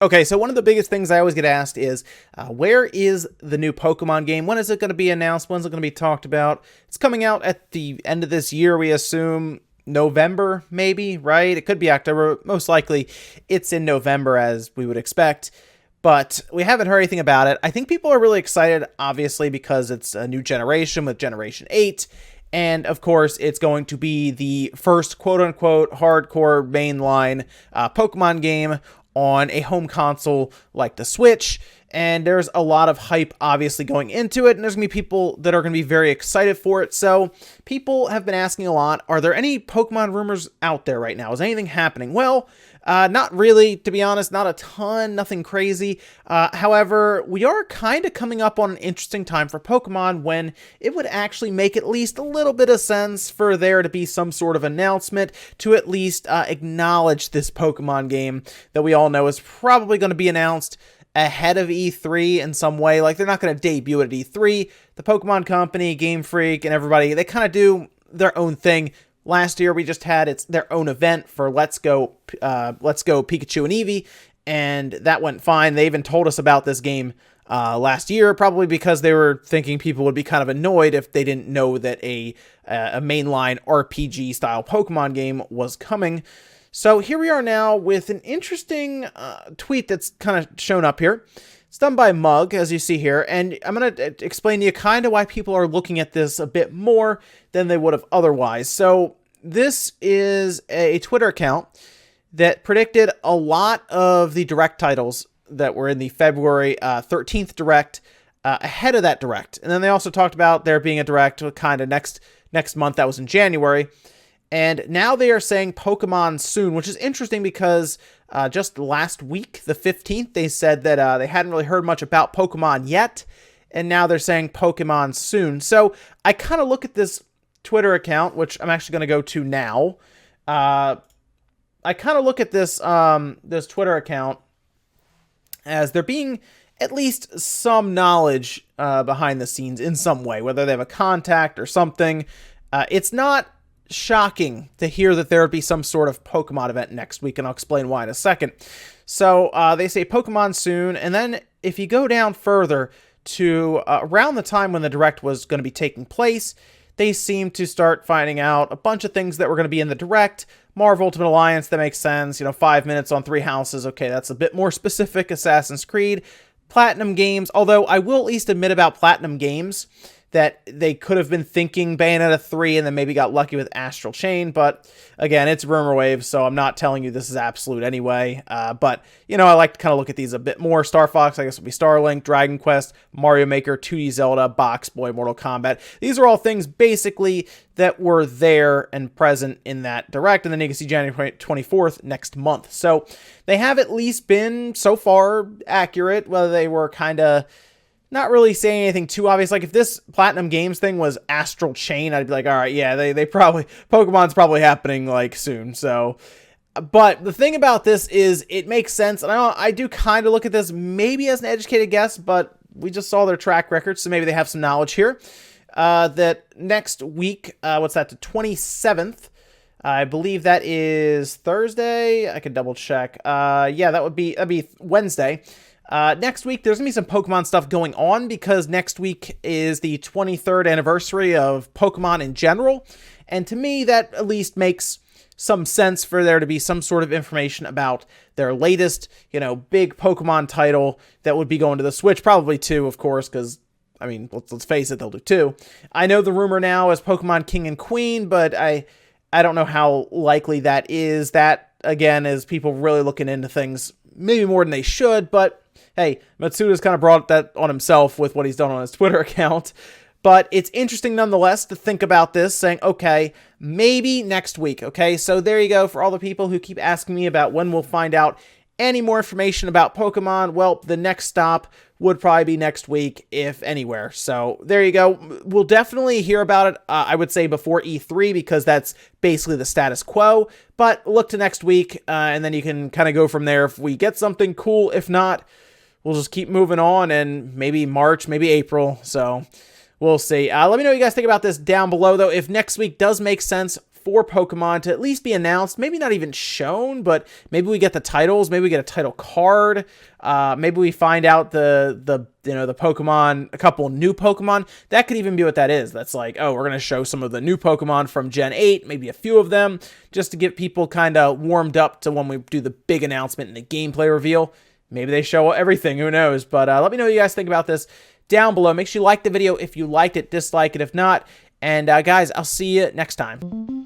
Okay, so one of the biggest things I always get asked is, where is the new Pokemon game? When is it going to be announced? When's it going to be talked about? It's coming out at the end of this year, we assume. November, maybe, right? It could be October. Most likely, it's in November, as we would expect. But we haven't heard anything about it. I think people are really excited, obviously, because it's a new generation with Generation 8. And of course, it's going to be the first quote unquote hardcore mainline Pokemon game on a home console like the Switch. And there's a lot of hype obviously going into it, and there's gonna be people that are gonna be very excited for it. So people have been asking a lot, are there any Pokemon rumors out there right now? Is anything happening? Well, not really, to be honest, not a ton, nothing crazy. However, we are kind of coming up on an interesting time for Pokemon when it would actually make at least a little bit of sense for there to be some sort of announcement to at least acknowledge this Pokemon game that we all know is probably going to be announced ahead of E3 in some way. Like, they're not going to debut at E3. The Pokemon Company, Game Freak, and everybody, they kind of do their own thing. Last year, we just had their own event for Let's Go Pikachu and Eevee, and that went fine. They even told us about this game last year, probably because they were thinking people would be kind of annoyed if they didn't know that a mainline RPG-style Pokemon game was coming. So here we are now with an interesting tweet that's kind of shown up here. It's done by Mug, as you see here, and I'm going to explain to you kind of why people are looking at this a bit more than they would have otherwise. So this is a Twitter account that predicted a lot of the Direct titles that were in the February 13th Direct ahead of that Direct. And then they also talked about there being a Direct kind of next month, that was in January. And now they are saying Pokemon soon, which is interesting because just last week, the 15th, they said that they hadn't really heard much about Pokemon yet. And now they're saying Pokemon soon. So I kind of look at this Twitter account, which I'm actually going to go to now. I kind of look at this this Twitter account as there being at least some knowledge behind the scenes in some way, whether they have a contact or something. It's not shocking to hear that there would be some sort of Pokemon event next week, and I'll explain why in a second. So they say Pokemon soon, and then if you go down further to around the time when the Direct was going to be taking place, they seem to start finding out a bunch of things that were going to be in the Direct. Marvel Ultimate Alliance, that makes sense. 5 minutes on 3 houses. Okay, that's a bit more specific. Assassin's Creed. Platinum Games, although I will at least admit about Platinum Games that they could have been thinking Bayonetta 3 and then maybe got lucky with Astral Chain. But again, it's rumor wave, so I'm not telling you this is absolute anyway. But, I like to kind of look at these a bit more. Star Fox, I guess, will be Starlink, Dragon Quest, Mario Maker, 2D Zelda, Box Boy, Mortal Kombat. These are all things basically that were there and present in that Direct. And then you can see January 24th next month. So they have at least been so far accurate, whether they were kind of not really saying anything too obvious. Like, if this Platinum Games thing was Astral Chain, I'd be like, all right, yeah, they probably, Pokemon's probably happening, like, soon. So, but the thing about this is it makes sense. And I do kind of look at this maybe as an educated guess, but we just saw their track record, so maybe they have some knowledge here. That next week, what's that, the 27th, I believe that is Thursday. I could double check. Yeah, that'd be Wednesday. Next week, there's going to be some Pokemon stuff going on because next week is the 23rd anniversary of Pokemon in general. And to me, that at least makes some sense for there to be some sort of information about their latest, big Pokemon title that would be going to the Switch. Probably 2, of course, because, let's face it, they'll do 2. I know the rumor now is Pokemon King and Queen, but I don't know how likely that is. That, again, is people really looking into things maybe more than they should, but hey, Matsuda's kind of brought that on himself with what he's done on his Twitter account. But it's interesting nonetheless to think about this, saying, okay, maybe next week, okay? So there you go for all the people who keep asking me about when we'll find out any more information about Pokemon. Well, the next stop would probably be next week, if anywhere. So there you go. We'll definitely hear about it, I would say, before E3, because that's basically the status quo. But look to next week, and then you can kind of go from there. If we get something cool, if not, we'll just keep moving on, and maybe March, maybe April. So we'll see. Let me know what you guys think about this down below, though. If next week does make sense for Pokemon to at least be announced, maybe not even shown, but maybe we get the titles, maybe we get a title card, maybe we find out the Pokemon, a couple new Pokemon. That could even be what that is. That's like, oh, we're going to show some of the new Pokemon from Gen 8, maybe a few of them, just to get people kind of warmed up to when we do the big announcement and the gameplay reveal. Maybe they show everything, who knows? But let me know what you guys think about this down below. Make sure you like the video if you liked it, dislike it if not. And guys, I'll see you next time.